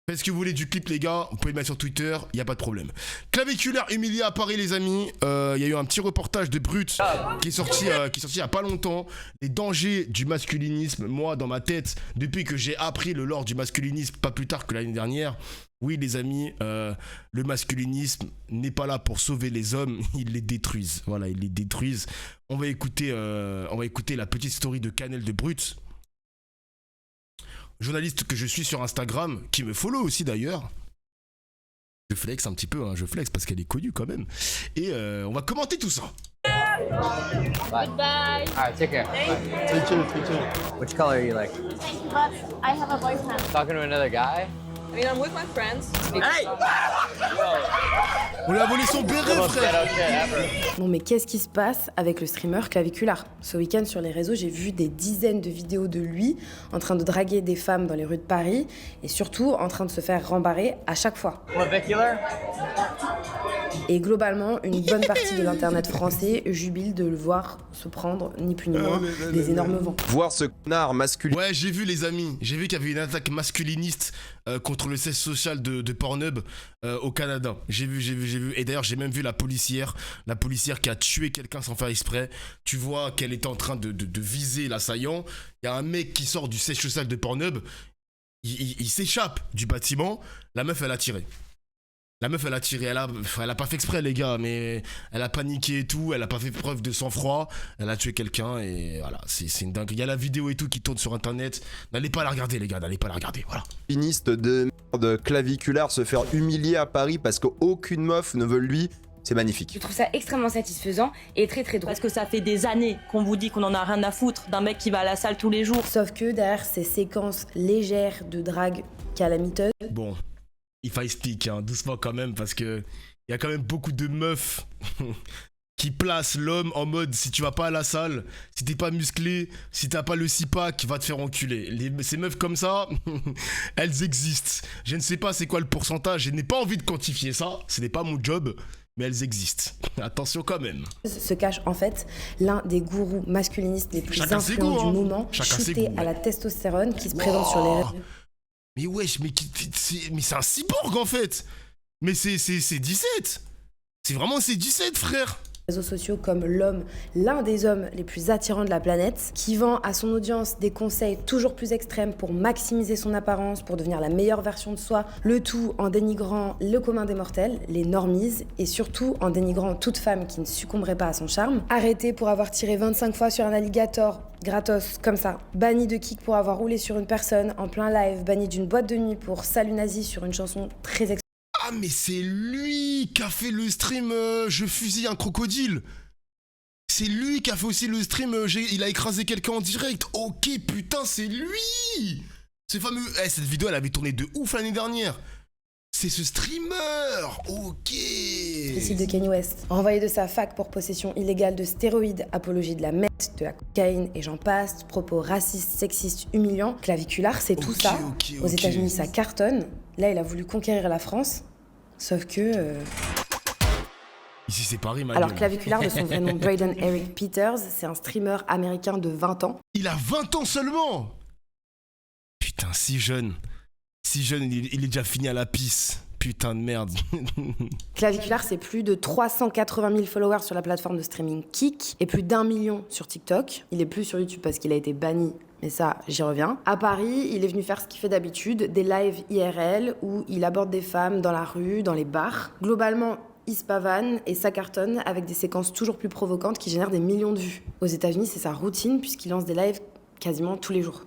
Faites ce que vous voulez du clip, les gars. Vous pouvez le mettre sur Twitter, il n'y a pas de problème. Claviculaire humilié à Paris, les amis. Il y a eu un petit reportage de Brut qui est sorti il n'y a pas longtemps. Les dangers du masculinisme. Moi, dans ma tête, depuis que j'ai appris le lore du masculinisme, pas plus tard que l'année dernière. Oui, les amis, le masculinisme n'est pas là pour sauver les hommes, ils les détruisent. Voilà, ils les détruisent. On va écouter la petite story de Canel de Brut. Journaliste que je suis sur Instagram, qui me follow aussi d'ailleurs. Je flex un petit peu, hein, je flex parce qu'elle est connue quand même. Et on va commenter tout ça. Goodbye. Alright, take care. Bye. Take care. Which color are you like? Thank you, but I have a boyfriend. Talking to another guy? I mean, I'm with my friends. Hey! On lui a volé son béret, frère. Bon, mais qu'est-ce qui se passe avec le streamer Claviculaire? Ce week-end sur les réseaux, j'ai vu des dizaines de vidéos de lui en train de draguer des femmes dans les rues de Paris et surtout en train de se faire rembarrer à chaque fois. Clavicular? Et globalement, une bonne partie de l'internet français jubile de le voir se prendre, ni plus ni moins, des énormes vents. Voir ce connard masculin. Ouais, j'ai vu les amis, j'ai vu qu'il y avait une attaque masculiniste contre le siège social de Pornhub au Canada. J'ai vu. Et d'ailleurs, j'ai même vu la policière qui a tué quelqu'un sans faire exprès. Tu vois qu'elle était en train de viser l'assaillant. Il y a un mec qui sort du siège social de Pornhub. Il s'échappe du bâtiment. La meuf, elle a tiré. Elle a pas fait exprès, les gars, mais elle a paniqué et tout, elle a pas fait preuve de sang-froid, elle a tué quelqu'un et voilà, c'est une dingue. Il y a la vidéo et tout qui tourne sur internet, n'allez pas la regarder, les gars, n'allez pas la regarder, voilà. Féministe de merde claviculaire se faire humilier à Paris parce qu'aucune meuf ne veut lui, c'est magnifique. Je trouve ça extrêmement satisfaisant et très très drôle. Parce que ça fait des années qu'on vous dit qu'on en a rien à foutre d'un mec qui va à la salle tous les jours. Sauf que derrière ces séquences légères de drague calamiteuse, Bon, if I speak, hein, doucement quand même, parce que il y a quand même beaucoup de meufs qui placent l'homme en mode si tu vas pas à la salle, si t'es pas musclé, si t'as pas le six-pack, va te faire enculer. Ces meufs comme ça, elles existent. Je ne sais pas c'est quoi le pourcentage, je n'ai pas envie de quantifier ça, ce n'est pas mon job, mais elles existent. Attention quand même. se cache en fait l'un des gourous masculinistes les plus Chacun ses influents goûts, du hein. moment, Chacun ses shooté goûts, à ouais. la testostérone qui se présente sur les réseaux. Mais wesh, mais c'est un cyborg en fait. Mais c'est 17. C'est vraiment c'est 17, frère. Réseaux sociaux comme l'un des hommes les plus attirants de la planète, qui vend à son audience des conseils toujours plus extrêmes pour maximiser son apparence, pour devenir la meilleure version de soi, le tout en dénigrant le commun des mortels, les normies, et surtout en dénigrant toute femme qui ne succomberait pas à son charme. Arrêté pour avoir tiré 25 fois sur un alligator, gratos, comme ça. Banni de kick pour avoir roulé sur une personne en plein live, banni d'une boîte de nuit pour salut nazi sur une chanson très Ah mais c'est lui qui a fait le stream je fusille un crocodile. C'est lui qui a fait aussi le stream il a écrasé quelqu'un en direct. Ok putain c'est lui. Ce fameux... cette vidéo elle avait tourné de ouf l'année dernière. C'est ce streamer. Ok. suicide de Kanye West. Renvoyé de sa fac pour possession illégale de stéroïdes, apologie de la meth, de la cocaïne et j'en passe, propos racistes, sexistes, humiliants. Claviculaire, c'est tout ça. Aux États-Unis, ça cartonne. Là, il a voulu conquérir la France. Sauf que... Ici c'est Paris, ma Alors gueule. Claviculaire, de son vrai nom Braden Eric Peters, c'est un streamer américain de 20 ans. Il a 20 ans seulement. Putain, si jeune. Si jeune, il est déjà fini à la pisse. Putain de merde. Claviculaire, c'est plus de 380 000 followers sur la plateforme de streaming Kik et plus d'1 million sur TikTok. Il est plus sur YouTube parce qu'il a été banni, mais ça, j'y reviens. À Paris, il est venu faire ce qu'il fait d'habitude, des lives IRL où il aborde des femmes dans la rue, dans les bars. Globalement, il se pavane et ça cartonne avec des séquences toujours plus provocantes qui génèrent des millions de vues. Aux États-Unis, c'est sa routine puisqu'il lance des lives quasiment tous les jours.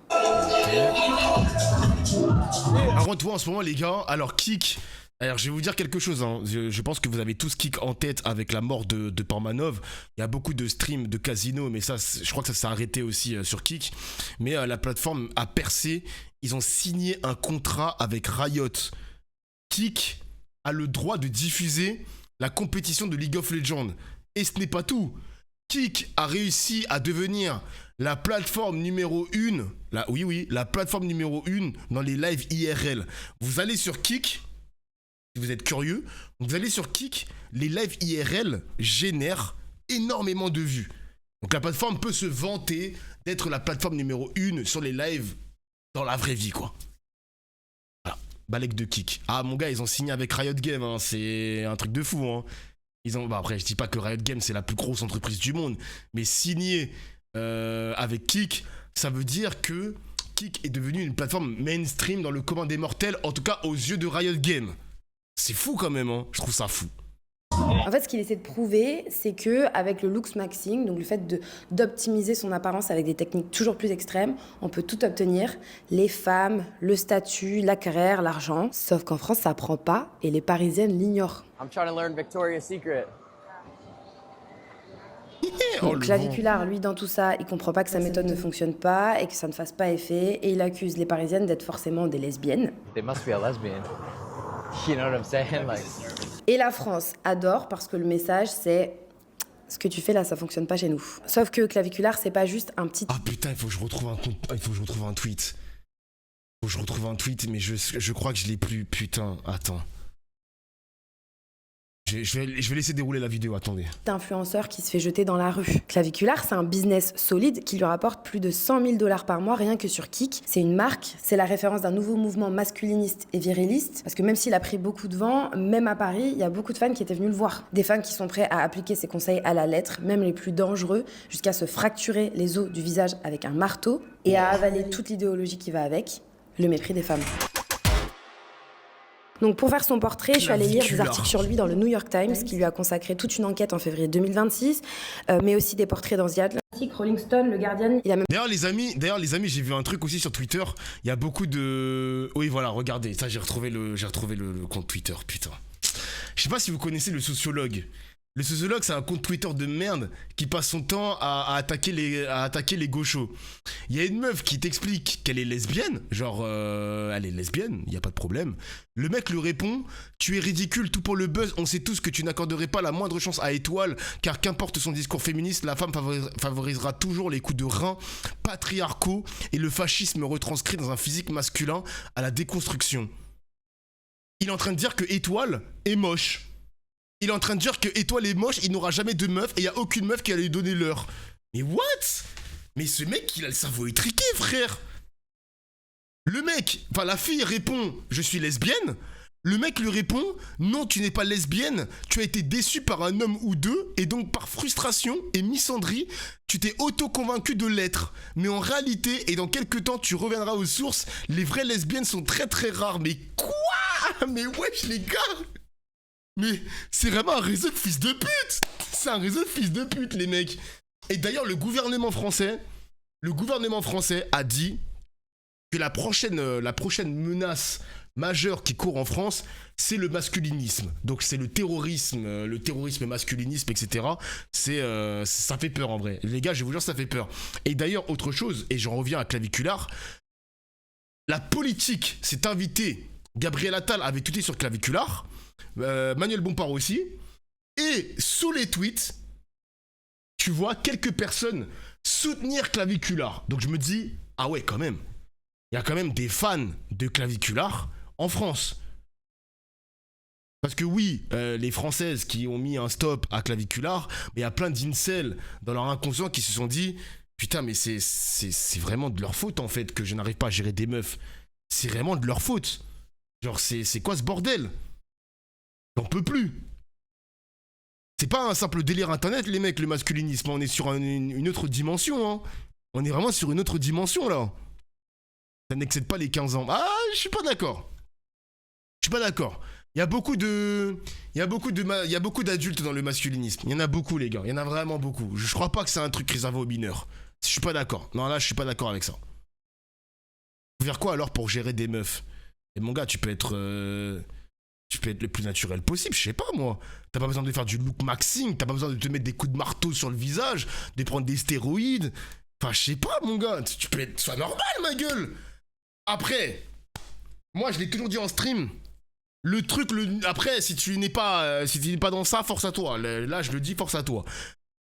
Par contre, toi, en ce moment, les gars, alors Kik... Alors, je vais vous dire quelque chose, hein. Je pense que vous avez tous Kik en tête avec la mort de Portmanov. Il y a beaucoup de streams de casino, mais ça, je crois que ça s'est arrêté aussi sur Kik. Mais la plateforme a percé. Ils ont signé un contrat avec Riot. Kik a le droit de diffuser la compétition de League of Legends. Et ce n'est pas tout. Kik a réussi à devenir la plateforme numéro 1, la plateforme numéro 1 dans les lives IRL. Vous allez sur Kik... Si vous êtes curieux, vous allez sur Kik, les lives IRL génèrent énormément de vues. Donc la plateforme peut se vanter d'être la plateforme numéro 1 sur les lives dans la vraie vie, quoi. Voilà. Balek de Kik. Ah mon gars, ils ont signé avec Riot Games, hein. C'est un truc de fou. Hein. Ils ont, bah, après, je dis pas que Riot Games c'est la plus grosse entreprise du monde, mais signer avec Kik, ça veut dire que Kik est devenu une plateforme mainstream dans le commun des mortels, en tout cas aux yeux de Riot Games. C'est fou quand même, hein. Je trouve ça fou. En fait, ce qu'il essaie de prouver, c'est que avec le looks maxing, donc le fait d'optimiser son apparence avec des techniques toujours plus extrêmes, on peut tout obtenir, les femmes, le statut, la carrière, l'argent. Sauf qu'en France, ça prend pas et les Parisiennes l'ignorent. I'm trying to learn Victoria's Secret. Oh, Donc Claviculaire, lui, dans tout ça, il comprend pas que sa méthode ne fonctionne pas et que ça ne fasse pas effet, et il accuse les Parisiennes d'être forcément des lesbiennes. They must be a lesbian. You know what I'm saying? Like, Et la France adore parce que le message, c'est ce que tu fais là, ça fonctionne pas chez nous. Sauf que Claviculaire, c'est pas juste un petit. Ah putain, il faut que je retrouve un compte. Il faut que je retrouve un tweet. Il faut que je retrouve un tweet, mais je crois que je l'ai plus. Putain, attends. Je vais laisser dérouler la vidéo, attendez. Influenceur qui se fait jeter dans la rue. Claviculaire, c'est un business solide qui lui rapporte plus de 100 000 $ par mois rien que sur Kik. C'est une marque, c'est la référence d'un nouveau mouvement masculiniste et viriliste. Parce que même s'il a pris beaucoup de vent, même à Paris, il y a beaucoup de fans qui étaient venus le voir. Des fans qui sont prêts à appliquer ses conseils à la lettre, même les plus dangereux, jusqu'à se fracturer les os du visage avec un marteau et à avaler toute l'idéologie qui va avec, le mépris des femmes. Donc pour faire son portrait, je suis allée lire des articles sur lui dans le New York Times, qui lui a consacré toute une enquête en février 2026, mais aussi des portraits dans The Atlantic, Rolling Stone, Le Guardian. Il a même... D'ailleurs les amis, j'ai vu un truc aussi sur Twitter. Il y a beaucoup de... Oui voilà, regardez, ça j'ai retrouvé le compte Twitter, putain. Je sais pas si vous connaissez le sociologue. Le sociologue, c'est un compte Twitter de merde qui passe son temps à attaquer les gauchos. Il y a une meuf qui t'explique qu'elle est lesbienne, genre elle est lesbienne, il y a pas de problème. Le mec lui répond « Tu es ridicule, tout pour le buzz, on sait tous que tu n'accorderais pas la moindre chance à Étoile, car qu'importe son discours féministe, la femme favorisera toujours les coups de rein patriarcaux et le fascisme retranscrit dans un physique masculin à la déconstruction. » Il est en train de dire que Étoile est moche. Il est en train de dire que Étoile est moche, il n'aura jamais de meuf et il n'y a aucune meuf qui va lui donner l'heure. Mais what? Mais ce mec, il a le cerveau étriqué, frère. Le mec, enfin la fille répond « Je suis lesbienne ». Le mec lui répond « Non, tu n'es pas lesbienne, tu as été déçu par un homme ou deux et donc par frustration et misandrie, tu t'es auto-convaincu de l'être. Mais en réalité, et dans quelques temps, tu reviendras aux sources, les vraies lesbiennes sont très très rares. » Mais quoi? Mais wesh les gars! Mais c'est vraiment un réseau de fils de pute. C'est un réseau de fils de pute, les mecs. Et d'ailleurs, le gouvernement français a dit que la prochaine menace majeure qui court en France, c'est le masculinisme. Donc c'est le terrorisme masculinisme, etc. Ça fait peur en vrai. Les gars, je vous jure, ça fait peur. Et d'ailleurs, autre chose, et j'en reviens à Claviculaire, la politique s'est invitée. Gabriel Attal avait tweeté sur Claviculaire. Manuel Bompard aussi, et sous les tweets tu vois quelques personnes soutenir Claviculaire. Donc je me dis, ah ouais, quand même il y a quand même des fans de Claviculaire en France, parce que oui, les Françaises qui ont mis un stop à Claviculaire, mais il y a plein d'incels dans leur inconscient qui se sont dit putain, mais c'est vraiment de leur faute en fait que je n'arrive pas à gérer des meufs. C'est vraiment de leur faute. Genre c'est quoi ce bordel? J'en peux plus. C'est pas un simple délire internet, les mecs, le masculinisme. On est sur une autre dimension, hein. On est vraiment sur une autre dimension, là. Ça n'excède pas les 15 ans. Ah, je suis pas d'accord. Je suis pas d'accord. Il y a beaucoup d'adultes dans le masculinisme. Il y en a beaucoup, les gars. Il y en a vraiment beaucoup. Je crois pas que c'est un truc réservé aux mineurs. Je suis pas d'accord. Non, là, je suis pas d'accord avec ça. Faut faire quoi, alors, pour gérer des meufs? Et mon gars, tu peux être le plus naturel possible, je sais pas moi. T'as pas besoin de faire du look maxing, t'as pas besoin de te mettre des coups de marteau sur le visage, de prendre des stéroïdes. Enfin, je sais pas mon gars, tu peux être... Sois normal ma gueule. Après, moi je l'ai toujours dit en stream, le truc, après si tu n'es pas dans ça, force à toi. Là je le dis, force à toi.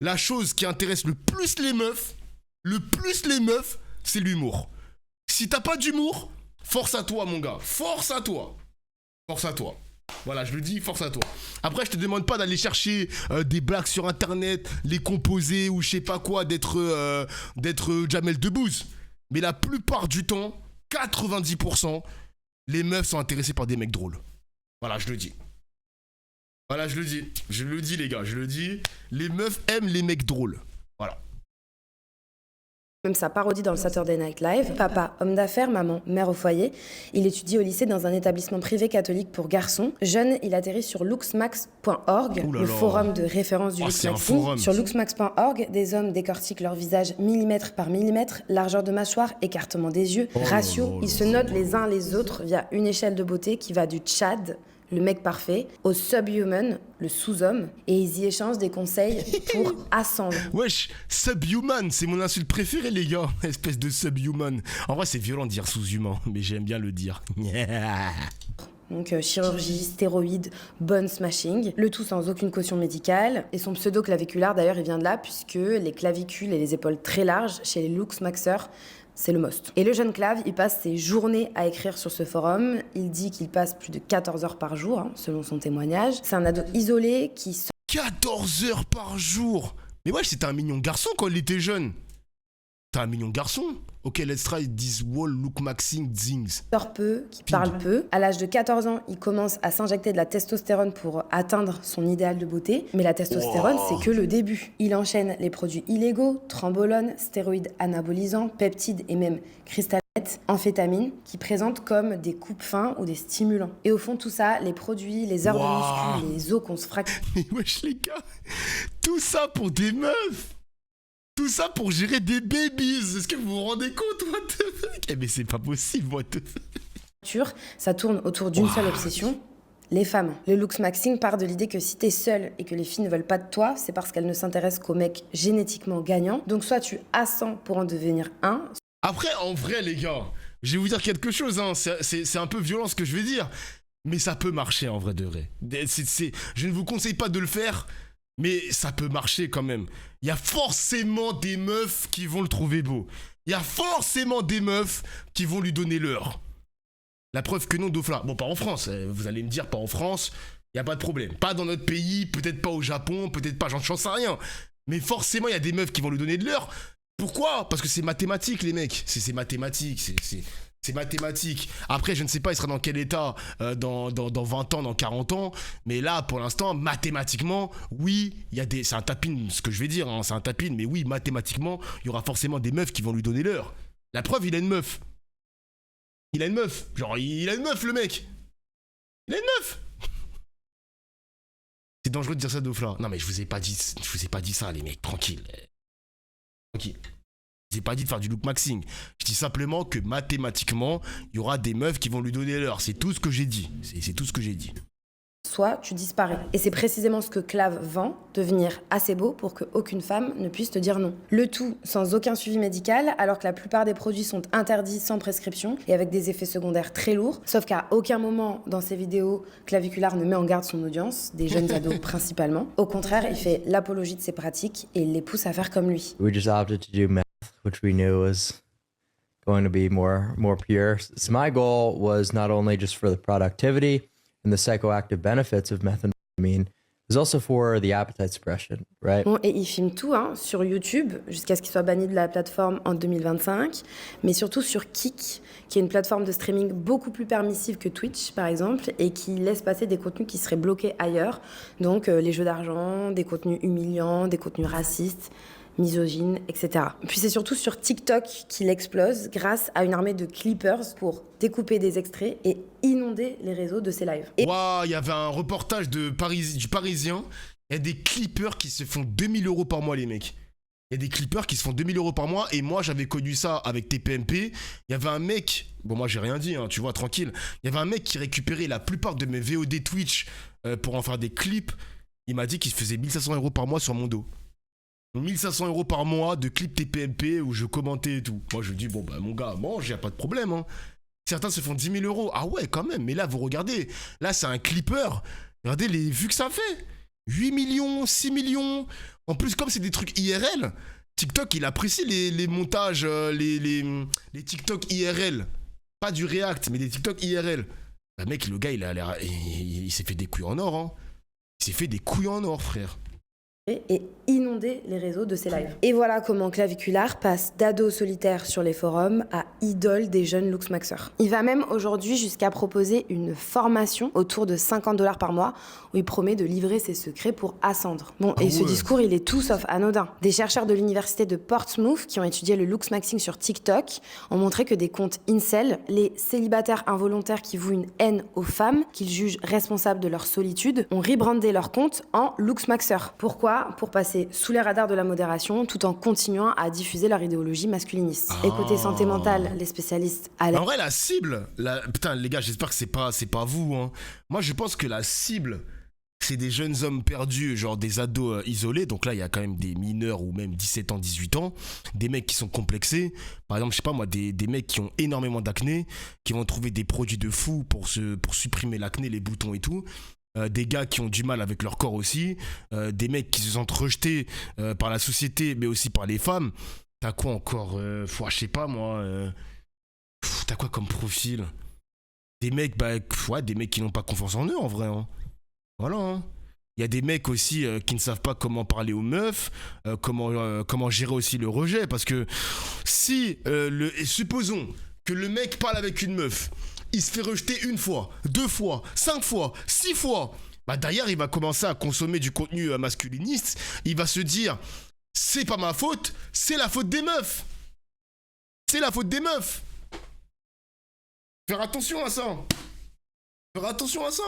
La chose qui intéresse le plus les meufs, c'est l'humour. Si t'as pas d'humour, force à toi mon gars, force à toi. Force à toi. Voilà, je le dis, force à toi. Après, je te demande pas d'aller chercher des blagues sur internet, les composer ou je sais pas quoi, d'être Jamel Debbouze. Mais la plupart du temps, 90%, les meufs sont intéressées par des mecs drôles. Voilà, je le dis. Voilà, je le dis. Je le dis, les gars, je le dis. Les meufs aiment les mecs drôles. Voilà. Même sa parodie dans le Saturday Night Live. Papa, homme d'affaires, maman, mère au foyer. Il étudie au lycée dans un établissement privé catholique pour garçons. Jeune, il atterrit sur looksmax.org, Ouh là le là. forum de référence du Oh, c'est un looksmaxing. forum. Sur looksmax.org, des hommes décortiquent leur visage millimètre par millimètre, largeur de mâchoire, écartement des yeux, Oh là ratio. là Ils là se là notent les uns les autres via une échelle de beauté qui va du Tchad, le mec parfait, au subhuman, le sous-homme, et ils y échangent des conseils pour ascendre. Wesh, subhuman, c'est mon insulte préférée, les gars. Espèce de subhuman. En vrai, c'est violent de dire sous-humain, mais j'aime bien le dire. Donc chirurgie, stéroïdes, bone smashing, le tout sans aucune caution médicale. Et son pseudo claviculaire d'ailleurs il vient de là puisque les clavicules et les épaules très larges chez les looksmaxers, c'est le most. Et le jeune Clav, il passe ses journées à écrire sur ce forum. Il dit qu'il passe plus de 14 heures par jour, hein, selon son témoignage. C'est un ado isolé qui 14 heures par jour. Mais wesh, c'était un mignon garçon quand il était jeune. T'es un mignon garçon. Ok, let's try this wall lookmaxing things. sort peu, qui parle peu. À l'âge de 14 ans, il commence à s'injecter de la testostérone pour atteindre son idéal de beauté. Mais la testostérone, c'est que le début. Il enchaîne les produits illégaux, trembolone, stéroïdes anabolisants, peptides et même cristallettes, amphétamines, qui présentent comme des coupes-fins ou des stimulants. Et au fond, tout ça, les produits, les heures de muscu, les os qu'on se fracture. Mais wesh, les gars, tout ça pour des meufs. Tout ça pour gérer des babies. Est-ce que vous vous rendez compte, what the fuck? Eh mais c'est pas possible, what the fuck. Ça tourne autour d'une seule obsession, les femmes. Le looksmaxing part de l'idée que si t'es seule et que les filles ne veulent pas de toi, c'est parce qu'elles ne s'intéressent qu'aux mecs génétiquement gagnants. Donc soit tu ascends pour en devenir un. Après, en vrai, les gars, je vais vous dire quelque chose, hein. C'est un peu violent ce que je vais dire, mais ça peut marcher en vrai de vrai. Je ne vous conseille pas de le faire, mais ça peut marcher quand même. Il y a forcément des meufs qui vont le trouver beau. Il y a forcément des meufs qui vont lui donner l'heure. La preuve que non, Dofla. Bon, pas en France, vous allez me dire, pas en France, il n'y a pas de problème. Pas dans notre pays, peut-être pas au Japon, peut-être pas, j'en sais rien. Mais forcément, il y a des meufs qui vont lui donner de l'heure. Pourquoi? Parce que c'est mathématique, les mecs. C'est mathématique, c'est mathématique. Après, je ne sais pas, il sera dans quel état dans 20 ans, dans 40 ans. Mais là, pour l'instant, mathématiquement, oui, il y a des... C'est un tapin, ce que je vais dire, hein, c'est un tapin. Mais oui, mathématiquement, il y aura forcément des meufs qui vont lui donner l'heure. La preuve, il a une meuf. Il a une meuf. Genre, il a une meuf, le mec. Il a une meuf. C'est dangereux de dire ça, Dofla. Non, mais je vous ai pas dit ça, les mecs. Tranquille. Tranquille. Je n'ai pas dit de faire du lookmaxing. Je dis simplement que mathématiquement, il y aura des meufs qui vont lui donner l'heure. C'est tout ce que j'ai dit. C'est tout ce que j'ai dit. Soit tu disparais. Et c'est précisément ce que Clav vend, devenir assez beau pour qu'aucune femme ne puisse te dire non. Le tout sans aucun suivi médical, alors que la plupart des produits sont interdits sans prescription et avec des effets secondaires très lourds. Sauf qu'à aucun moment dans ses vidéos, Claviculaire ne met en garde son audience, des jeunes ados principalement. Au contraire, il fait l'apologie de ses pratiques et il les pousse à faire comme lui. We just opted to do math, which we knew was going to be more pure. So my goal was not only just for the productivity and the psychoactive benefits of methamphetamine, it was also for the appetite suppression, right? Bon, et il filme tout sur YouTube jusqu'à ce qu'il soit banni de la plateforme en 2025, mais surtout sur Kick, qui est une plateforme de streaming beaucoup plus permissive que Twitch, par exemple, et qui laisse passer des contenus qui seraient bloqués ailleurs. Donc les jeux d'argent, des contenus humiliants, des contenus racistes, misogyne, etc. Puis c'est surtout sur TikTok qu'il explose grâce à une armée de clippers pour découper des extraits et inonder les réseaux de ses lives. Waouh, il y avait un reportage du Parisien. Il y a des clippers qui se font 2000 € par mois, les mecs. Il y a des clippers qui se font 2000 € par mois. Et moi, j'avais connu ça avec TPMP. Il y avait un mec... Bon, moi, j'ai rien dit, hein, tu vois, tranquille. Il y avait un mec qui récupérait la plupart de mes VOD Twitch pour en faire des clips. Il m'a dit qu'il faisait 1500 € par mois sur mon dos. 1500 € par mois de clips TPMP où je commentais et tout. Moi, je lui dis, bon, bah, mon gars, mange, y a pas de problème, hein. Certains se font 10 000 €. Ah ouais, quand même. Mais là, vous regardez. Là, c'est un clipper. Regardez les vues que ça fait. 8 millions, 6 millions. En plus, comme c'est des trucs IRL, TikTok, il apprécie les montages, les TikTok IRL. Pas du React, mais des TikTok IRL. Bah, mec, le gars, il s'est fait des couilles en or, hein. Il s'est fait des couilles en or, frère. Et inonder inonder les réseaux de ses lives. Et voilà comment Claviculaire passe d'ado solitaire sur les forums à idole des jeunes Luxmaxeurs. Il va même aujourd'hui jusqu'à proposer une formation autour de 50$ par mois où il promet de livrer ses secrets pour ascendre. Bon, et ce discours, il est tout sauf anodin. Des chercheurs de l'université de Portsmouth qui ont étudié le Luxmaxing sur TikTok ont montré que des comptes incel, les célibataires involontaires qui vouent une haine aux femmes, qu'ils jugent responsables de leur solitude, ont rebrandé leur compte en Luxmaxeur. Pourquoi ? Pour passer sous les radars de la modération tout en continuant à diffuser leur idéologie masculiniste. Et côté santé mentale, les spécialistes En vrai, la cible, putain les gars, j'espère que c'est pas vous, hein. Moi je pense que la cible, c'est des jeunes hommes perdus, genre des ados isolés. Donc là, il y a quand même des mineurs ou même 17 ans, 18 ans. Des mecs qui sont complexés. Par exemple, je sais pas moi, des mecs qui ont énormément d'acné, qui vont trouver des produits de fou pour supprimer l'acné, les boutons et tout. Des gars qui ont du mal avec leur corps aussi. Des mecs qui se sentent rejetés par la société, mais aussi par les femmes. T'as quoi encore je sais pas moi. T'as quoi comme profil? Des mecs, des mecs qui n'ont pas confiance en eux en vrai, hein. Voilà, hein. Il y a des mecs aussi qui ne savent pas comment parler aux meufs, comment gérer aussi le rejet. Parce que si, supposons que le mec parle avec une meuf, il se fait rejeter 1 fois, 2 fois, 5 fois, 6 fois. Derrière, il va commencer à consommer du contenu masculiniste. Il va se dire, c'est pas ma faute, c'est la faute des meufs. C'est la faute des meufs. Faire attention à ça. Faire attention à ça.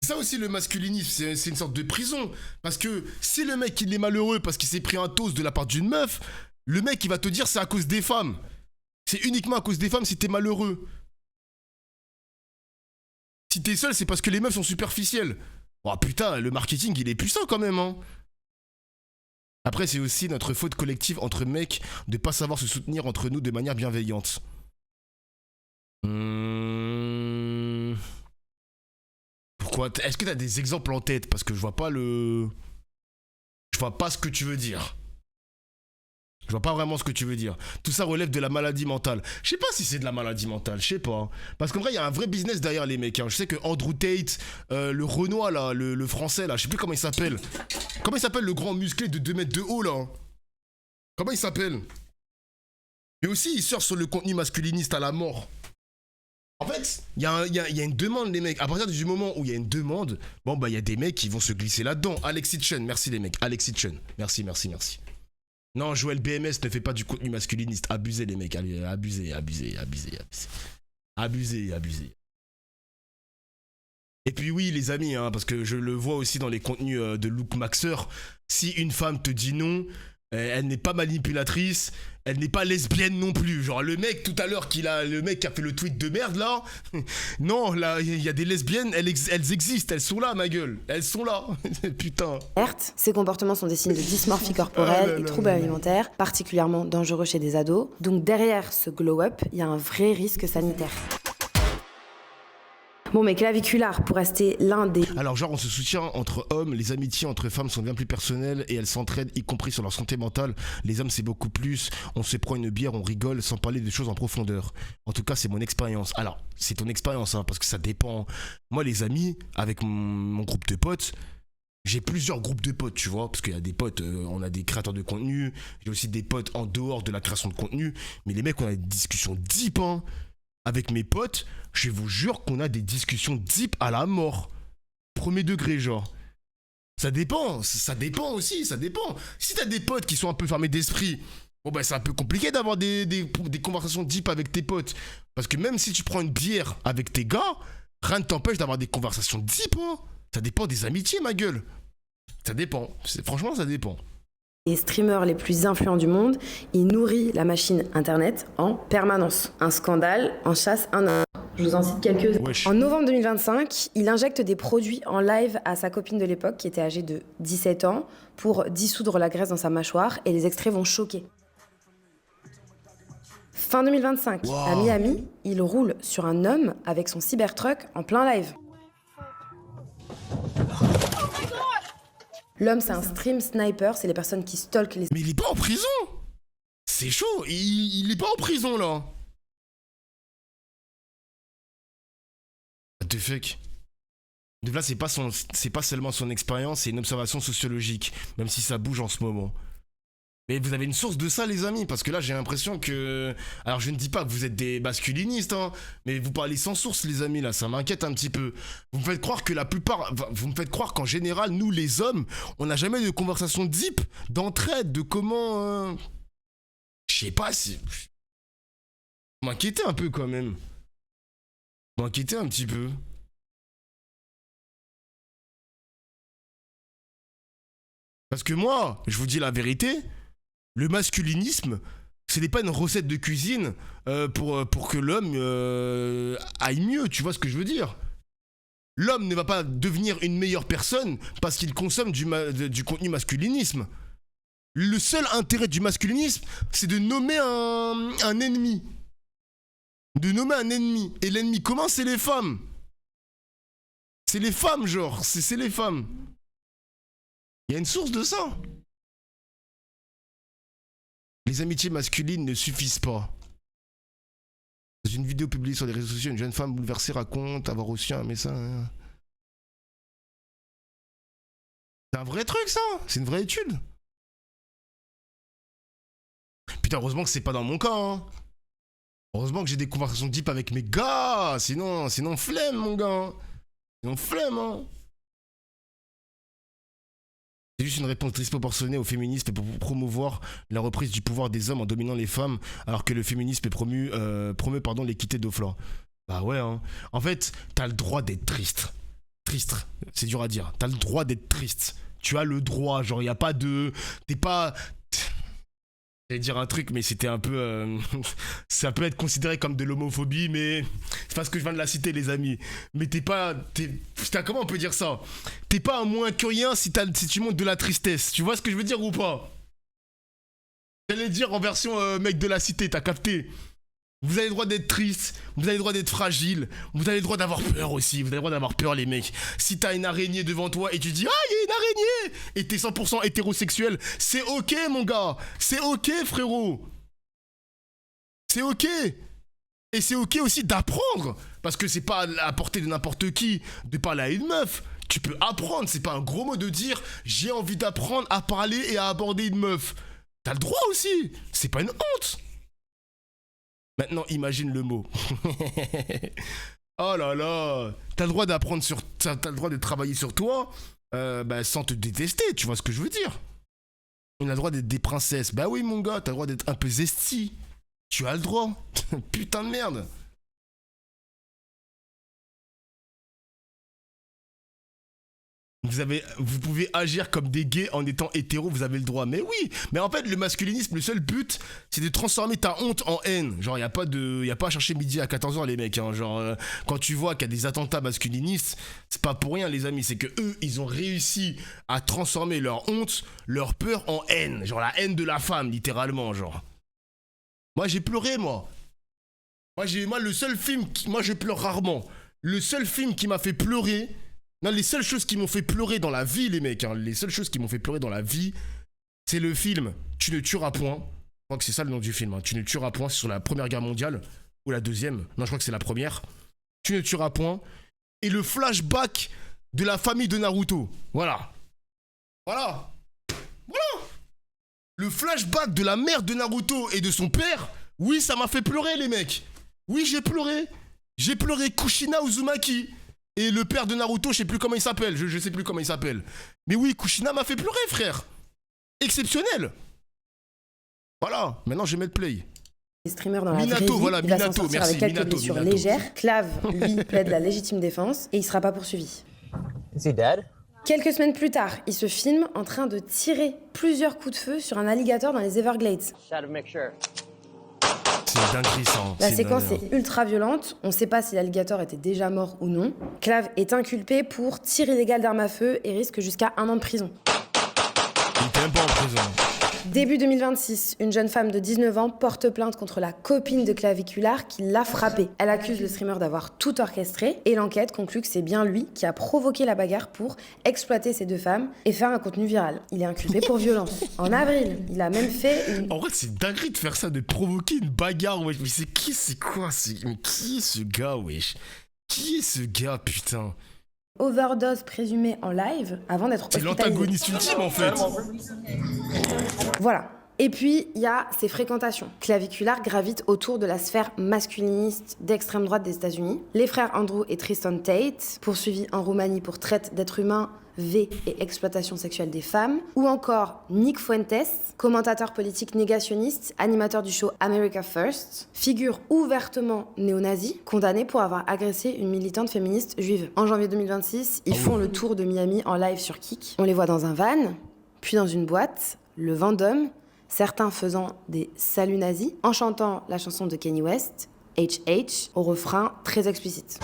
C'est ça aussi le masculinisme, c'est une sorte de prison. Parce que si le mec il est malheureux parce qu'il s'est pris un toast de la part d'une meuf, le mec il va te dire c'est à cause des femmes. C'est uniquement à cause des femmes si t'es malheureux. Si t'es seul, c'est parce que les meufs sont superficielles. Oh putain, le marketing il est puissant quand même, hein. Après c'est aussi notre faute collective entre mecs de pas savoir se soutenir entre nous de manière bienveillante. Pourquoi ? Est-ce que t'as des exemples en tête ? Parce que je vois pas ce que tu veux dire. Je vois pas vraiment ce que tu veux dire. Tout ça relève de la maladie mentale. Je sais pas si c'est de la maladie mentale, je sais pas. Parce qu'en vrai, il y a un vrai business derrière les mecs, hein. Je sais que Andrew Tate, le Renoir là, le français là, je sais plus comment il s'appelle. Comment il s'appelle le grand musclé de 2 mètres de haut là ? Comment il s'appelle ? Mais aussi, il sort sur le contenu masculiniste à la mort. En fait, il y a une demande, les mecs. À partir du moment où il y a une demande, il y a des mecs qui vont se glisser là-dedans. Alexis Chen, merci les mecs. Alexis Chen, merci. Non, Joël BMS ne fait pas du contenu masculiniste. Abusez les mecs, allez, abusez. Et puis oui les amis, hein, parce que je le vois aussi dans les contenus de Luxmaxeur, si une femme te dit non, elle n'est pas manipulatrice, elle n'est pas lesbienne non plus. Genre le mec tout à l'heure le mec qui a fait le tweet de merde là, non là il y a des lesbiennes, elles existent, elles sont là ma gueule, elles sont là. Putain. Ces comportements sont des signes de dysmorphie corporelle et troubles alimentaires, particulièrement dangereux chez des ados. Donc derrière ce glow-up, il y a un vrai risque sanitaire. Bon, mais Claviculaire, pour rester l'un des... Alors genre on se soutient entre hommes, les amitiés entre femmes sont bien plus personnelles et elles s'entraident, y compris sur leur santé mentale. Les hommes c'est beaucoup plus, on se prend une bière, on rigole sans parler des choses en profondeur. En tout cas c'est mon expérience. Alors c'est ton expérience hein, parce que ça dépend. Moi les amis, avec mon groupe de potes, j'ai plusieurs groupes de potes, tu vois, parce qu'il y a des potes, on a des créateurs de contenu, j'ai aussi des potes en dehors de la création de contenu, mais les mecs on a des discussions deep hein. Avec mes potes, je vous jure qu'on a des discussions deep à la mort. Premier degré, genre. Ça dépend aussi, ça dépend. Si t'as des potes qui sont un peu fermés d'esprit, c'est un peu compliqué d'avoir des conversations deep avec tes potes. Parce que même si tu prends une bière avec tes gars, rien ne t'empêche d'avoir des conversations deep, hein. Ça dépend des amitiés, ma gueule. Ça dépend. Franchement, ça dépend. Les streamers les plus influents du monde, il nourrit la machine internet en permanence. Un scandale en chasse un autre. Je vous en cite quelques. Wesh. En novembre 2025, il injecte des produits en live à sa copine de l'époque qui était âgée de 17 ans pour dissoudre la graisse dans sa mâchoire et les extraits vont choquer. Fin 2025, à Miami, il roule sur un homme avec son Cybertruck en plein live. L'homme, c'est un stream sniper, c'est les personnes qui stalkent les... Mais il est pas en prison. C'est chaud, il est pas en prison, là. What the fuck. Donc là, c'est pas seulement son expérience, c'est une observation sociologique, même si ça bouge en ce moment. Mais vous avez une source de ça, les amis, parce que là, j'ai l'impression que... Alors, je ne dis pas que vous êtes des masculinistes, hein, mais vous parlez sans source, les amis, là, ça m'inquiète un petit peu. Vous me faites croire que la plupart... Vous me faites croire qu'en général, nous, les hommes, on n'a jamais de conversation deep, d'entraide, de comment... Je sais pas si... Vous m'inquiétez un peu, quand même. Vous m'inquiétez un petit peu. Parce que moi, je vous dis la vérité... Le masculinisme, ce n'est pas une recette de cuisine pour que l'homme aille mieux, tu vois ce que je veux dire? L'homme ne va pas devenir une meilleure personne parce qu'il consomme du contenu masculinisme. Le seul intérêt du masculinisme, c'est de nommer un ennemi. De nommer un ennemi. Et l'ennemi commun, c'est les femmes. C'est les femmes, genre. C'est les femmes. Il y a une source de ça. Les amitiés masculines ne suffisent pas. Dans une vidéo publiée sur les réseaux sociaux, une jeune femme bouleversée raconte avoir reçu un message. C'est un vrai truc, ça. C'est une vraie étude. Putain, heureusement que c'est pas dans mon cas. Hein. Heureusement que j'ai des conversations deep avec mes gars. Sinon flemme, mon gars. Sinon flemme, hein. C'est juste une réponse disproportionnée au féminisme pour promouvoir la reprise du pouvoir des hommes en dominant les femmes, alors que le féminisme promeut l'équité d'Oflan. Bah ouais, hein. En fait, t'as le droit d'être triste. Triste, c'est dur à dire. T'as le droit d'être triste. Tu as le droit, genre, y a pas de... T'es pas... J'allais dire un truc, mais c'était un peu... ça peut être considéré comme de l'homophobie, mais... C'est parce que je viens de la citer, les amis. Mais t'es pas... Putain, comment on peut dire ça? T'es pas un moins que rien si tu montres de la tristesse. Tu vois ce que je veux dire ou pas? J'allais dire en version mec de la cité, t'as capté? Vous avez le droit d'être triste, vous avez le droit d'être fragile, vous avez le droit d'avoir peur aussi, vous avez le droit d'avoir peur, les mecs. Si t'as une araignée devant toi et tu dis « Ah, il y a une araignée !» et t'es 100% hétérosexuel, c'est ok, mon gars. C'est ok, frérot. C'est ok. Et c'est ok aussi d'apprendre. Parce que c'est pas à la portée de n'importe qui de parler à une meuf. Tu peux apprendre, c'est pas un gros mot de dire « J'ai envie d'apprendre à parler et à aborder une meuf ». T'as le droit aussi. C'est pas une honte. Maintenant, imagine le mot. Oh là là. T'as le droit d'apprendre sur... T'as le droit de travailler sur toi sans te détester, tu vois ce que je veux dire? On a le droit d'être des princesses. Bah oui, mon gars, t'as le droit d'être un peu zesti. Tu as le droit. Putain de merde. Vous pouvez agir comme des gays en étant hétéro, vous avez le droit. Mais oui, mais en fait, le masculinisme, le seul but, c'est de transformer ta honte en haine. Genre, y a pas à chercher midi à 14h, les mecs. Hein. Genre, quand tu vois qu'il y a des attentats masculinistes, c'est pas pour rien, les amis. C'est que eux, ils ont réussi à transformer leur honte, leur peur en haine. Genre, la haine de la femme, littéralement, genre. Moi, j'ai pleuré, moi. Moi, le seul film... Moi, je pleure rarement. Le seul film qui m'a fait pleurer... Non, les seules choses qui m'ont fait pleurer dans la vie, les mecs, hein, les seules choses qui m'ont fait pleurer dans la vie, c'est le film Tu ne tueras point. Je crois que c'est ça le nom du film. Hein. Tu ne tueras point, c'est sur la Première Guerre mondiale. Ou la deuxième. Non, je crois que c'est la première. Tu ne tueras point. Et le flashback de la famille de Naruto. Voilà. Voilà. Voilà. Le flashback de la mère de Naruto et de son père. Oui, ça m'a fait pleurer, les mecs. Oui, j'ai pleuré. J'ai pleuré Kushina Uzumaki. Et le père de Naruto, je sais plus comment il s'appelle. Je sais plus comment il s'appelle. Mais oui, Kushina m'a fait pleurer, frère. Exceptionnel. Voilà, maintenant je vais mettre play. Les streamers dans la Minato, vraie vie, voilà, il va Minato, s'en sortir merci, avec quelques Minato, blessures Minato. légères. Clave, lui, plaide la légitime défense et il sera pas poursuivi. Is he dead? Quelques semaines plus tard, il se filme en train de tirer plusieurs coups de feu sur un alligator dans les Everglades. C'est une dinguerie, ça. La séquence est ultra violente, on sait pas si l'alligator était déjà mort ou non. Clave est inculpé pour tir illégal d'arme à feu et risque jusqu'à 1 an de prison. Il était même pas en prison. Début 2026, une jeune femme de 19 ans porte plainte contre la copine de Claviculaire qui l'a frappée. Elle accuse le streamer d'avoir tout orchestré et l'enquête conclut que c'est bien lui qui a provoqué la bagarre pour exploiter ces deux femmes et faire un contenu viral. Il est inculpé pour violence. En avril, il a même fait une... En vrai, c'est dinguerie de faire ça, de provoquer une bagarre, wesh. Mais c'est quoi mais qui est ce gars, wesh? Qui est ce gars, putain? overdose présumée en live avant d'être C'est hospitalisé. l'antagoniste ultime en fait. Voilà. Et puis, il y a ses fréquentations. Claviculaire gravite autour de la sphère masculiniste d'extrême droite des États-Unis. Les frères Andrew et Tristan Tate, poursuivis en Roumanie pour traite d'êtres humains, V et exploitation sexuelle des femmes. Ou encore Nick Fuentes, commentateur politique négationniste, animateur du show America First, figure ouvertement néo-nazi, condamné pour avoir agressé une militante féministe juive. En janvier 2026, ils font le tour de Miami en live sur Kik. On les voit dans un van, puis dans une boîte, le Vendôme, certains faisant des saluts nazis, en chantant la chanson de Kanye West, HH, au refrain très explicite.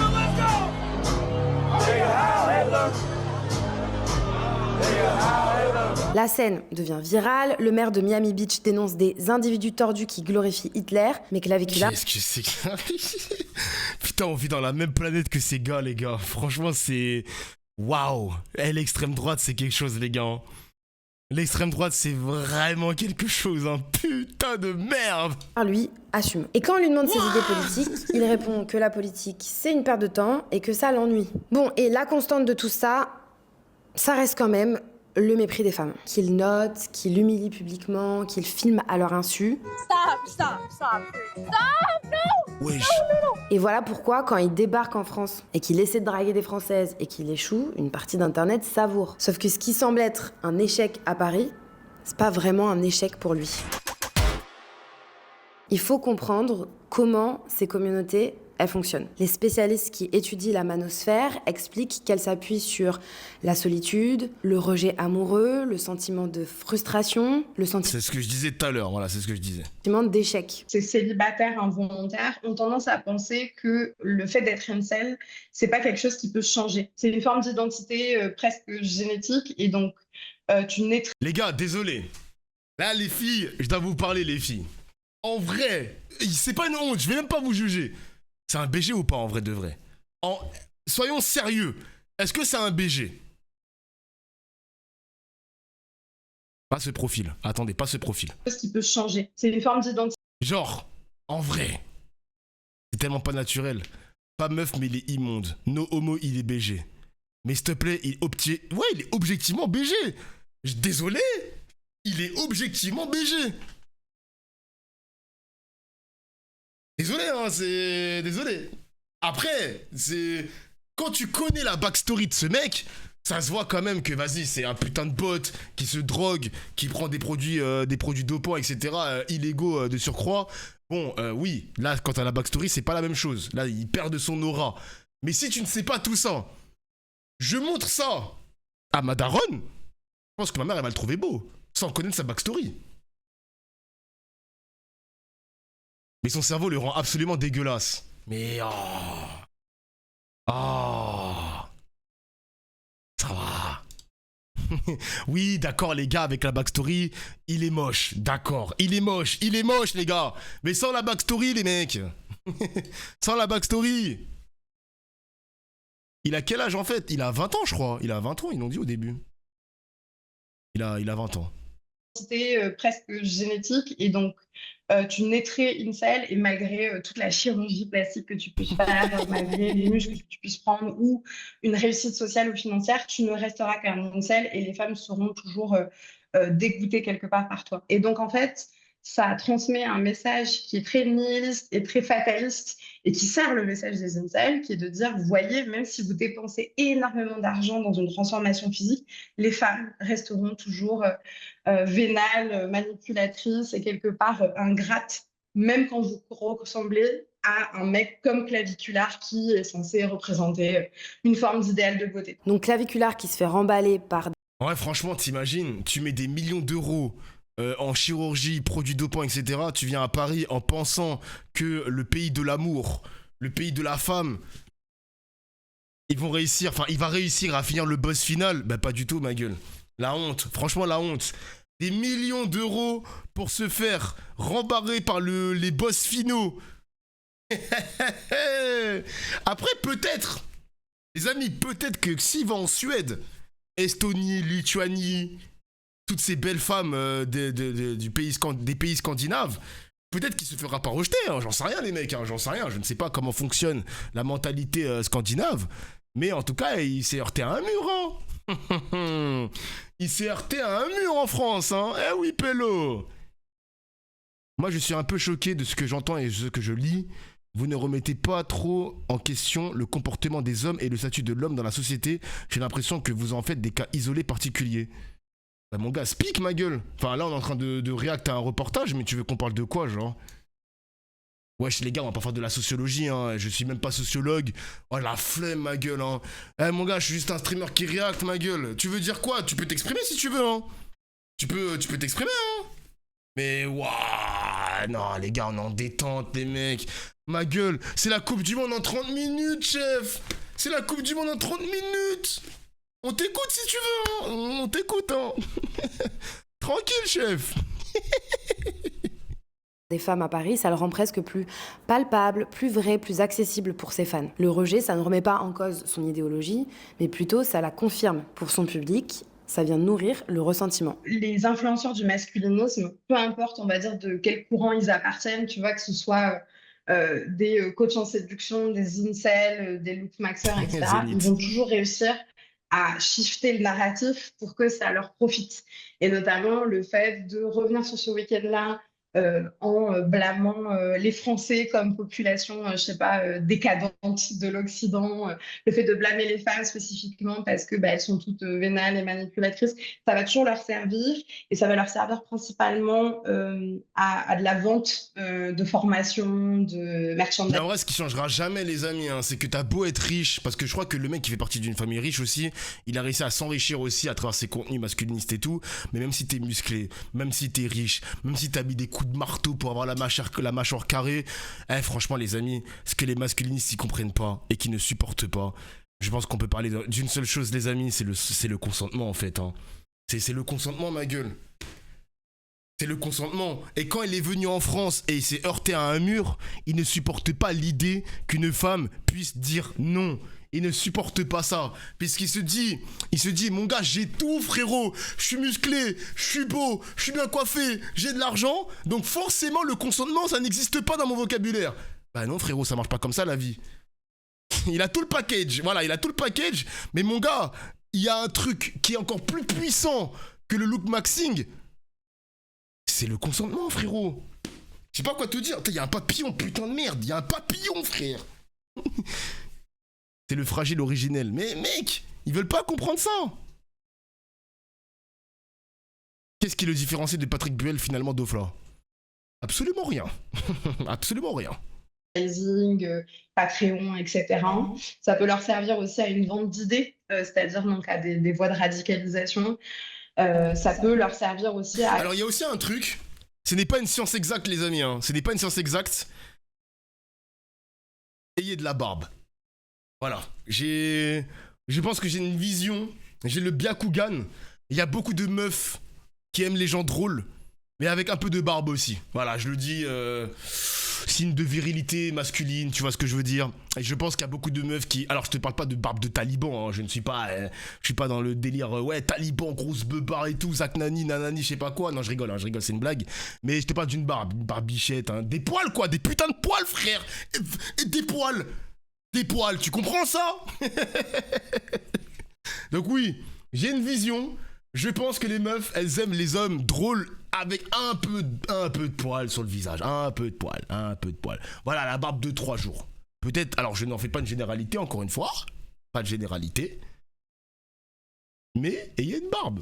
La scène devient virale, le maire de Miami Beach dénonce des individus tordus qui glorifient Hitler, mais Claviculaire... Qu'est-ce que c'est que... Putain, on vit dans la même planète que ces gars, les gars. Franchement, c'est... Waouh. L'extrême droite, c'est quelque chose, les gars. L'extrême droite, c'est vraiment quelque chose, hein. Putain de merde. lui assume. Et quand on lui demande ses idées politiques, il répond que la politique, c'est une perte de temps et que ça l'ennuie. Bon, et la constante de tout ça, ça reste quand même le mépris des femmes. Qu'il note, qu'il humilie publiquement, qu'il filme à leur insu. Wesh. Et voilà pourquoi, quand il débarque en France et qu'il essaie de draguer des Françaises et qu'il échoue, une partie d'Internet savoure. Sauf que ce qui semble être un échec à Paris, c'est pas vraiment un échec pour lui. Il faut comprendre comment ces communautés, elles fonctionnent. Les spécialistes qui étudient la manosphère expliquent qu'elle s'appuie sur la solitude, le rejet amoureux, le sentiment de frustration, le C'est ce que je disais tout à l'heure, voilà, c'est ce que je disais. sentiment d'échec. Ces célibataires involontaires ont tendance à penser que le fait d'être incel, c'est pas quelque chose qui peut changer. C'est une forme d'identité presque génétique et donc tu nais. Les gars, désolé. Là, les filles, je dois vous parler, les filles. En vrai, c'est pas une honte, je vais même pas vous juger. C'est un BG ou pas, en vrai de vrai? Soyons sérieux. Est-ce que c'est un BG? Pas ce profil. Attendez, pas ce profil. Ce qui peut changer. C'est une forme d'identité. Genre, en vrai, c'est tellement pas naturel. Pas meuf, mais il est immonde. No homo, il est BG. Mais s'il te plaît, il est objectivement BG. Désolé, il est objectivement BG. Désolé, hein, c'est... Désolé. Après, c'est... Quand tu connais la backstory de ce mec, ça se voit quand même que, vas-y, c'est un putain de bot qui se drogue, qui prend des produits dopants, etc., illégaux de surcroît. Bon, oui, là, quand t'as la backstory, c'est pas la même chose. Là, il perd de son aura. Mais si tu ne sais pas tout ça, je montre ça à ma daronne, je pense que ma mère, elle va le trouver beau, sans connaître sa backstory. Mais son cerveau le rend absolument dégueulasse. Mais ça va. Oui, d'accord, les gars, avec la backstory, il est moche. D'accord, il est moche, les gars. Mais sans la backstory, les mecs. Sans la backstory. Il a quel âge en fait? Il a 20 ans, je crois. Il a 20 ans, ils l'ont dit au début. Il a 20 ans. Identité presque génétique et donc tu naîtrais incel et malgré toute la chirurgie plastique que tu puisses faire, malgré les muscles que tu puisses prendre ou une réussite sociale ou financière, tu ne resteras qu'un incel et les femmes seront toujours dégoûtées quelque part par toi. Et donc en fait, ça transmet un message qui est très nihiliste et très fataliste et qui sert le message des incels, qui est de dire, vous voyez, même si vous dépensez énormément d'argent dans une transformation physique, les femmes resteront toujours vénales, manipulatrices et quelque part ingrates, même quand vous ressemblez à un mec comme Claviculaire qui est censé représenter une forme d'idéal de beauté. Donc Claviculaire qui se fait remballer par... Ouais, franchement, t'imagines, tu mets des millions d'euros en chirurgie, produits dopants, etc. Tu viens à Paris en pensant que le pays de l'amour, le pays de la femme, il va réussir à finir le boss final. Bah pas du tout, ma gueule. La honte, franchement la honte. Des millions d'euros pour se faire rembarrer par les boss finaux. Après, peut-être, les amis, peut-être que s'il va en Suède, Estonie, Lituanie, toutes ces belles femmes des pays scandinaves, peut-être qu'il se fera pas rejeter, hein, j'en sais rien les mecs, hein, j'en sais rien, je ne sais pas comment fonctionne la mentalité scandinave, Mais en tout cas, il s'est heurté à un mur, hein. Il s'est heurté à un mur en France, hein. Eh oui, Pélo. Moi, je suis un peu choqué de ce que j'entends et ce que je lis. Vous ne remettez pas trop en question le comportement des hommes et le statut de l'homme dans la société. J'ai l'impression que vous en faites des cas isolés particuliers. Bah, mon gars, speak ma gueule. Enfin, là, on est en train de réacter à un reportage, mais tu veux qu'on parle de quoi, genre? Wesh, les gars, on va pas faire de la sociologie, hein. Je suis même pas sociologue. Oh, la flemme, ma gueule, hein. Eh, mon gars, je suis juste un streamer qui réacte, ma gueule. Tu veux dire quoi? Tu peux t'exprimer si tu veux, hein. Tu peux t'exprimer, hein. Mais, waouh, non, les gars, on est en détente, les mecs. Ma gueule, c'est la Coupe du Monde en 30 minutes, chef. C'est la Coupe du Monde en 30 minutes. On t'écoute si tu veux, hein. On t'écoute, hein. Tranquille, chef. Des femmes à Paris, ça le rend presque plus palpable, plus vrai, plus accessible pour ses fans. Le rejet, ça ne remet pas en cause son idéologie, mais plutôt ça la confirme pour son public. Ça vient nourrir le ressentiment. Les influenceurs du masculinisme, peu importe, on va dire, de quel courant ils appartiennent, tu vois, que ce soit des coachs en séduction, des incels, des look maxeurs, etc., ils vont toujours réussir à shifter le narratif pour que ça leur profite. Et notamment le fait de revenir sur ce week-end-là en blâmant les Français comme population, je sais pas, décadente de l'Occident, le fait de blâmer les femmes spécifiquement parce que elles sont toutes vénales et manipulatrices, ça va toujours leur servir et ça va leur servir principalement à de la vente de formation, de merchandising. En vrai, ce qui changera jamais, les amis, hein, c'est que t'as beau être riche, parce que je crois que le mec qui fait partie d'une famille riche aussi, il a réussi à s'enrichir aussi à travers ses contenus masculinistes et tout, mais même si t'es musclé, même si t'es riche, même si t'as mis des coups de marteau pour avoir la mâchoire carrée, franchement, les amis, ce que les masculinistes ils comprennent pas et qui ne supportent pas, je pense qu'on peut parler d'une seule chose, les amis, c'est le consentement, en fait, hein. C'est le consentement, ma gueule. C'est le consentement. Et quand il est venu en France et il s'est heurté à un mur, il ne supporte pas l'idée qu'une femme puisse dire non. Il ne supporte pas ça. Puisqu'il se dit, mon gars, j'ai tout, frérot. Je suis musclé, je suis beau, je suis bien coiffé, j'ai de l'argent. Donc forcément, le consentement, ça n'existe pas dans mon vocabulaire. Bah non, frérot, ça marche pas comme ça, la vie. Il a tout le package. Voilà, il a tout le package. Mais mon gars, il y a un truc qui est encore plus puissant que le look maxing. C'est le consentement, frérot. Je sais pas quoi te dire. Il y a un papillon, putain de merde. Il y a un papillon, frère. C'est le fragile originel. Mais mec, ils veulent pas comprendre ça. Qu'est-ce qui le différencie de Patrick Buel, finalement, Dofla? Absolument rien. Absolument rien. Patreon, etc. Ça peut leur servir aussi à une vente d'idées, c'est-à-dire donc à des voies de radicalisation. Ça peut leur servir aussi à... Alors il y a aussi un truc, ce n'est pas une science exacte, les amis, hein. Ce n'est pas une science exacte. Ayez de la barbe. Voilà, je pense que j'ai une vision, j'ai le Byakugan. Il y a beaucoup de meufs qui aiment les gens drôles, mais avec un peu de barbe aussi. Voilà, je le dis, signe de virilité masculine, tu vois ce que je veux dire. Et je pense qu'il y a beaucoup de meufs qui... Alors je te parle pas de barbe de taliban, hein. Je suis pas dans le délire, ouais, taliban, grosse beubare et tout, Zach Nani, nanani, je sais pas quoi. Non, je rigole, c'est une blague. Mais je te parle d'une barbe, une barbichette, hein. Des poils quoi, des putains de poils, frère. Et des poils. Des poils, tu comprends ça? Donc oui, j'ai une vision. Je pense que les meufs, elles aiment les hommes drôles avec un peu de poils sur le visage. Un peu de poils. Voilà, la barbe de 3 jours. Peut-être, alors je n'en fais pas une généralité, encore une fois. Pas de généralité. Mais ayez une barbe.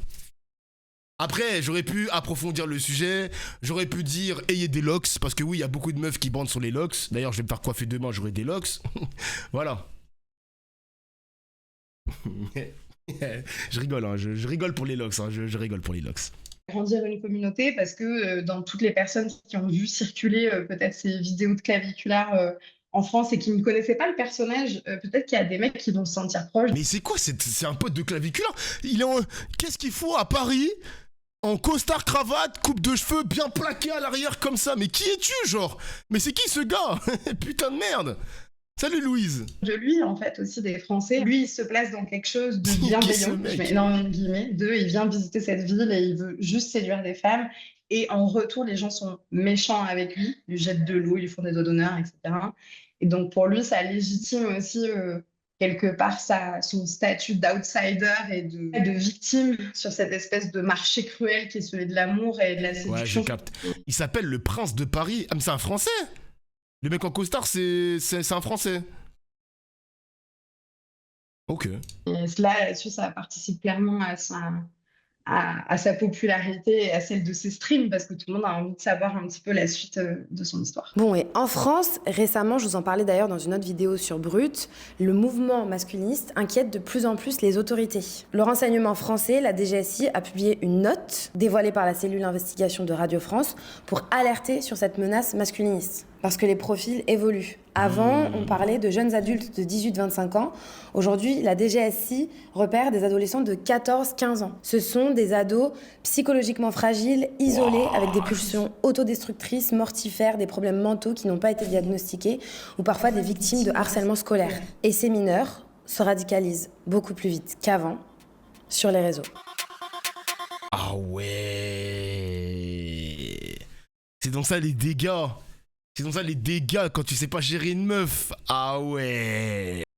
Après, j'aurais pu approfondir le sujet. J'aurais pu dire ayez des locks. Parce que oui, il y a beaucoup de meufs qui bandent sur les locks. D'ailleurs, je vais me faire coiffer demain, j'aurai des locks. Voilà. Je rigole, hein. Je rigole pour les locks, hein. Je rigole pour les locks. Grandir une communauté parce que dans toutes les personnes qui ont vu circuler peut-être ces vidéos de claviculaire en France et qui ne connaissaient pas le personnage, peut-être qu'il y a des mecs qui vont se sentir proches. Mais c'est quoi? C'est un pote de claviculaire. Qu'est-ce qu'il faut à Paris? En costard cravate, coupe de cheveux bien plaqué à l'arrière comme ça. Mais qui es-tu, genre? Mais c'est qui ce gars? Putain de merde. Salut Louise. De lui, en fait, aussi des Français. Lui, il se place dans quelque chose de bienveillant. Je mets énormément de guillemets. Il vient visiter cette ville et il veut juste séduire des femmes. Et en retour, les gens sont méchants avec lui. Ils lui jettent de l'eau, ils lui font des doigts d'honneur, etc. Et donc, pour lui, ça légitime aussi quelque part son statut d'outsider et de victime sur cette espèce de marché cruel qui est celui de l'amour et de la séduction. Ouais, je capte. Il s'appelle le Prince de Paris. Ah, mais c'est un Français. Le mec en costard, c'est un Français. Ok. Et là-dessus, ça participe clairement à sa popularité et à celle de ses streams parce que tout le monde a envie de savoir un petit peu la suite de son histoire. Bon, et en France, récemment, je vous en parlais d'ailleurs dans une autre vidéo sur Brut, le mouvement masculiniste inquiète de plus en plus les autorités. Le renseignement français, la DGSI, a publié une note dévoilée par la cellule d'investigation de Radio France pour alerter sur cette menace masculiniste. Parce que les profils évoluent. Avant, on parlait de jeunes adultes de 18-25 ans. Aujourd'hui, la DGSI repère des adolescents de 14-15 ans. Ce sont des ados psychologiquement fragiles, isolés, avec des pulsions autodestructrices, mortifères, des problèmes mentaux qui n'ont pas été diagnostiqués, ou parfois des victimes de harcèlement scolaire. Et ces mineurs se radicalisent beaucoup plus vite qu'avant sur les réseaux. Ah ouais. C'est donc ça les dégâts. C'est donc ça les dégâts quand tu sais pas gérer une meuf. Ah ouais.